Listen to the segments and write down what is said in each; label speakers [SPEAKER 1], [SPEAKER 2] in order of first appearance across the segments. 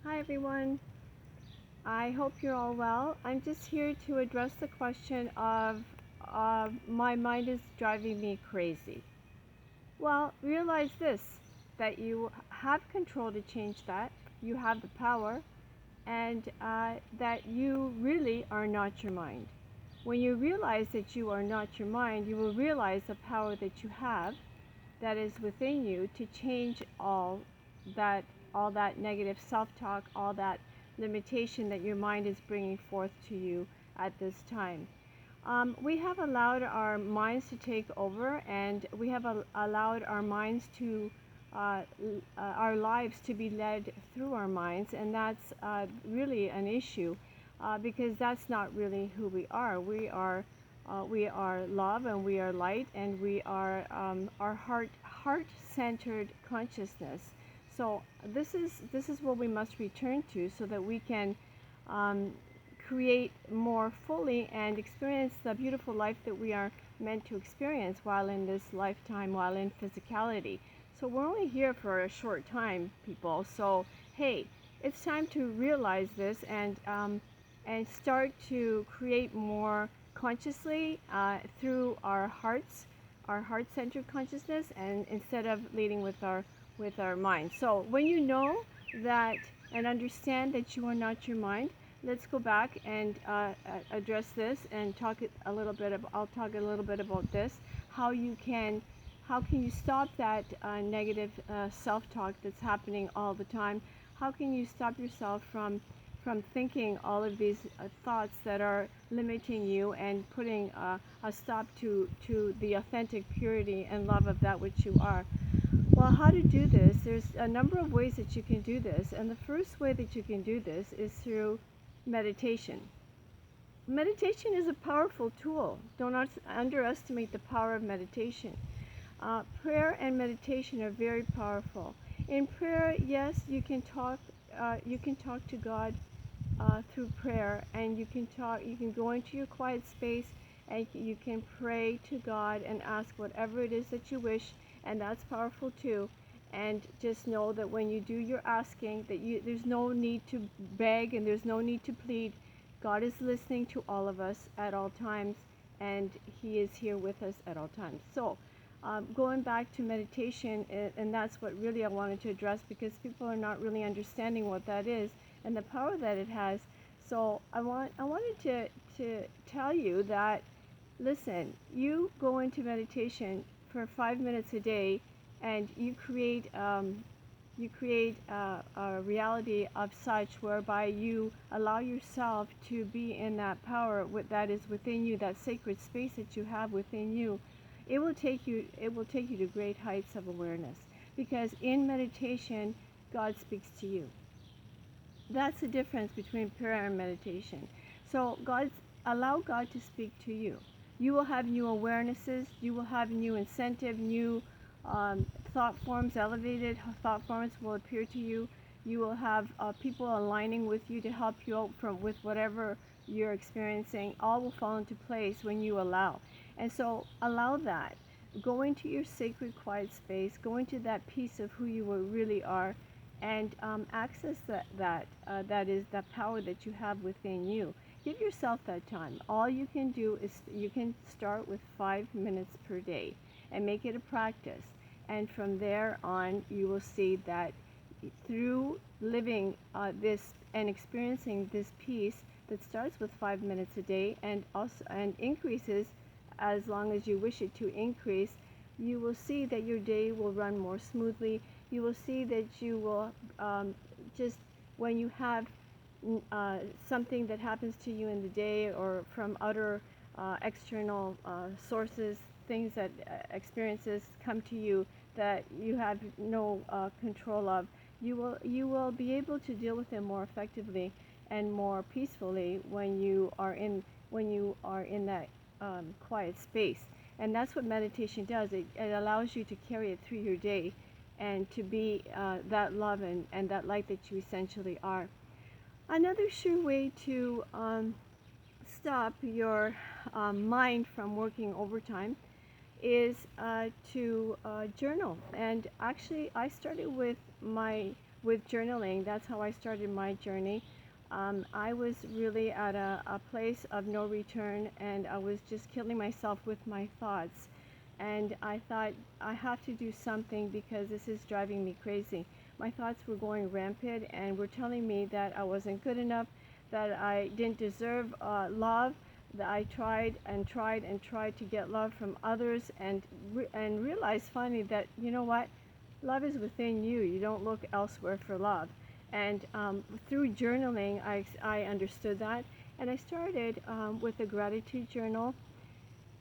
[SPEAKER 1] Hi everyone. I hope you're all well. I'm just here to address the question of my mind is driving me crazy. Well, realize this, that you have control to change that. You have the power, and that you really are not your mind. When you realize that you are not your mind, you will realize the power that you have that is within you to change that all that negative self-talk, all that limitation that your mind is bringing forth to you at this time. We have allowed our minds to take over, and we have allowed our minds to our lives to be led through our minds, and that's really an issue because that's not really who we are. We are love, and we are light, and we are our heart-centered consciousness. So this is what we must return to, so that we can um, create more fully and experience the beautiful life that we are meant to experience while in this lifetime, while in physicality. So we're only here for a short time, people. So hey, it's time to realize this and start to create more consciously through our hearts, our heart-centered consciousness, and instead of leading with our mind. So when you know that and understand that you are not your mind, let's go back and address this and talk a little bit. I'll talk a little bit about this. How can you stop that negative self-talk that's happening all the time? How can you stop yourself from thinking all of these thoughts that are limiting you and putting a stop to the authentic purity and love of that which you are? Well, how to do this? There's a number of ways that you can do this, and the first way that you can do this is through meditation. Meditation is a powerful tool. Don't underestimate the power of meditation. Prayer and meditation are very powerful. In prayer, yes, you can talk. You can talk to God through prayer, and you can talk. You can go into your quiet space, and you can pray to God and ask whatever it is that you wish, and that's powerful too. And just know that when you do your asking, there's no need to beg and there's no need to plead. God is listening to all of us at all times, and He is here with us at all times. So, going back to meditation, and that's what really I wanted to address, because people are not really understanding what that is and the power that it has. So I wanted to tell you that, listen, you go into meditation for 5 minutes a day, and you create a reality of such whereby you allow yourself to be in that power that is within you, that sacred space that you have within you. It will take you to great heights of awareness, because in meditation God speaks to you. That's the difference between prayer and meditation. So allow God to speak to you. You will have new awarenesses. You will have new incentive, new thought forms, elevated thought forms will appear to you. You will have people aligning with you to help you out with whatever you're experiencing. All will fall into place when you allow. And so allow that. Go into your sacred quiet space. Go into that piece of who you really are, and access that is the power that you have within you. Give yourself that time. All you can do is you can start with 5 minutes per day and make it a practice. And from there on, you will see that through living this and experiencing this peace that starts with 5 minutes a day and increases as long as you wish it to increase, you will see that your day will run more smoothly. You will see that you will just, when you have something that happens to you in the day or from other external sources, things that experiences come to you that you have no control of, you will be able to deal with them more effectively and more peacefully when you are in that quiet space. And that's what meditation does. It allows you to carry it through your day and to be that love and that light that you essentially are. Another sure way to stop your mind from working overtime is to journal. And actually, I started with my with journaling. That's how I started my journey. I was really at a place of no return, and I was just killing myself with my thoughts. And I thought, I have to do something because this is driving me crazy. My thoughts were going rampant and were telling me that I wasn't good enough, that I didn't deserve love, that I tried and tried and tried to get love from others, and realized finally that, you know what, love is within you. You don't look elsewhere for love. And through journaling, I understood that, and I started with a gratitude journal,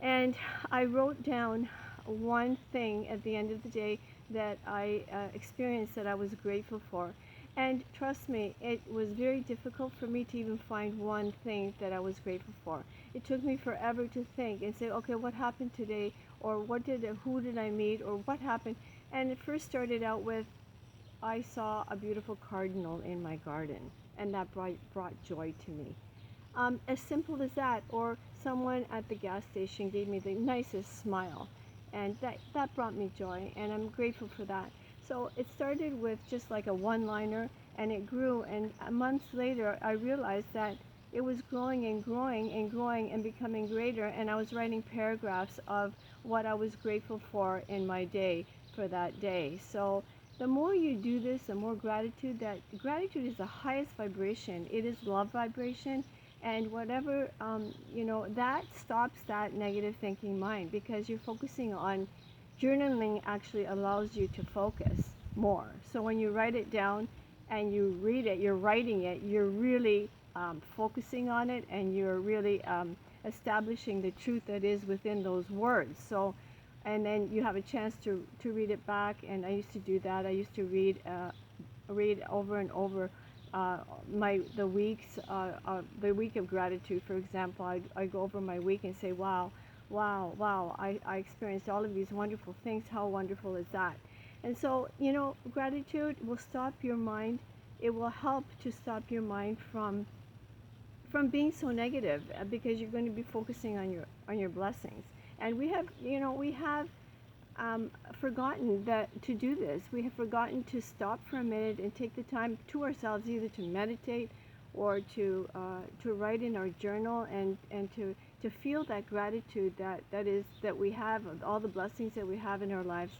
[SPEAKER 1] and I wrote down one thing at the end of the day that I experienced that I was grateful for. And trust me, it was very difficult for me to even find one thing that I was grateful for. It took me forever to think and say, okay, what happened today? Or who did I meet? Or what happened? And it first started out with, I saw a beautiful cardinal in my garden, and that brought joy to me. As simple as that. Or someone at the gas station gave me the nicest smile, and that brought me joy, and I'm grateful for that. So it started with just like a one-liner, and it grew, and months later I realized that it was growing and growing and growing and becoming greater, and I was writing paragraphs of what I was grateful for in my day for that day. So the more you do this, the more gratitude. That gratitude is the highest vibration. It is love vibration, and whatever that stops that negative thinking mind, because you're focusing on, journaling actually allows you to focus more. So when you write it down and you read it, you're writing it, you're really focusing on it, and you're really establishing the truth that is within those words. So, and then you have a chance to read it back, and I used to do that. I used to read over and over the week of gratitude. For example, I go over my week and say, wow, I experienced all of these wonderful things. How wonderful is that? And so, gratitude will stop your mind. It will help to stop your mind from being so negative, because you're going to be focusing on your blessings. And we have forgotten that to do this. We have forgotten to stop for a minute and take the time to ourselves, either to meditate or to write in our journal, and to feel that gratitude that we have, all the blessings that we have in our lives.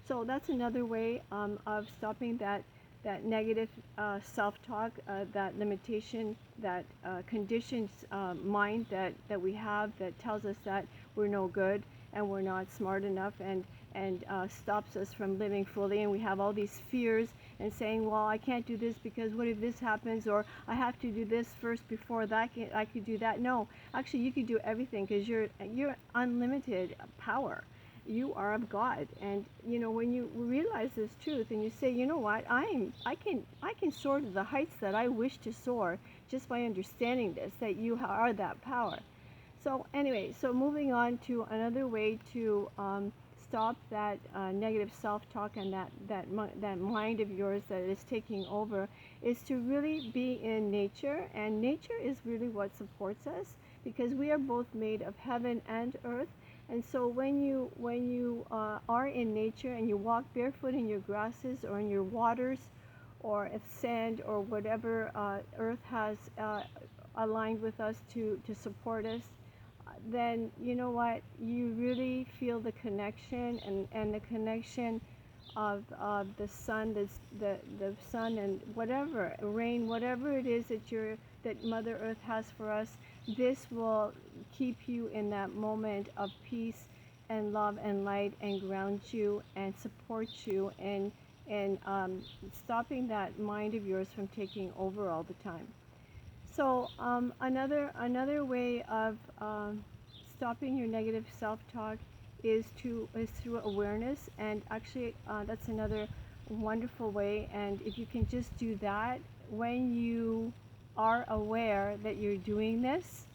[SPEAKER 1] So that's another way of stopping that negative self-talk, that limitation, that conditioned mind that we have, that tells us that we're no good and we're not smart enough, and stops us from living fully. And we have all these fears and saying, well, I can't do this because what if this happens, or I have to do this first before that I could do that. No, actually you could do everything, because you're unlimited power. You are of God. And when you realize this truth and you say, you know what, I can soar to the heights that I wish to soar, just by understanding this, that you are that power. So anyway, so moving on to another way to stop that negative self-talk and that mind of yours that is taking over, is to really be in nature. And nature is really what supports us, because we are both made of heaven and earth. And so when you are in nature and you walk barefoot in your grasses or in your waters, or if sand or whatever earth has aligned with us to support us, then you know what, you really feel the connection, and the connection of the sun, the sun, and whatever rain, whatever it is that Mother Earth has for us. This will keep you in that moment of peace and love and light, and ground you and support you in stopping that mind of yours from taking over all the time. So another way of stopping your negative self-talk is through awareness. And actually that's another wonderful way. And if you can just do that, when you are aware that you're doing this,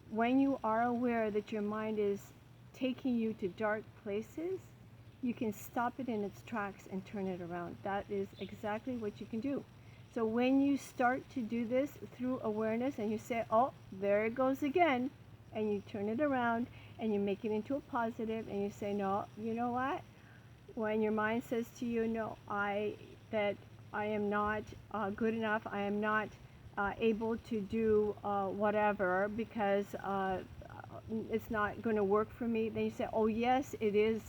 [SPEAKER 1] when you are aware that your mind is taking you to dark places, you can stop it in its tracks and turn it around. That is exactly what you can do. So when you start to do this through awareness, and you say, oh, there it goes again, and you turn it around and you make it into a positive, and you say, no, you know what? When your mind says to you, no, that I am not good enough, I am not able to do whatever because it's not going to work for me, then you say, oh yes, it is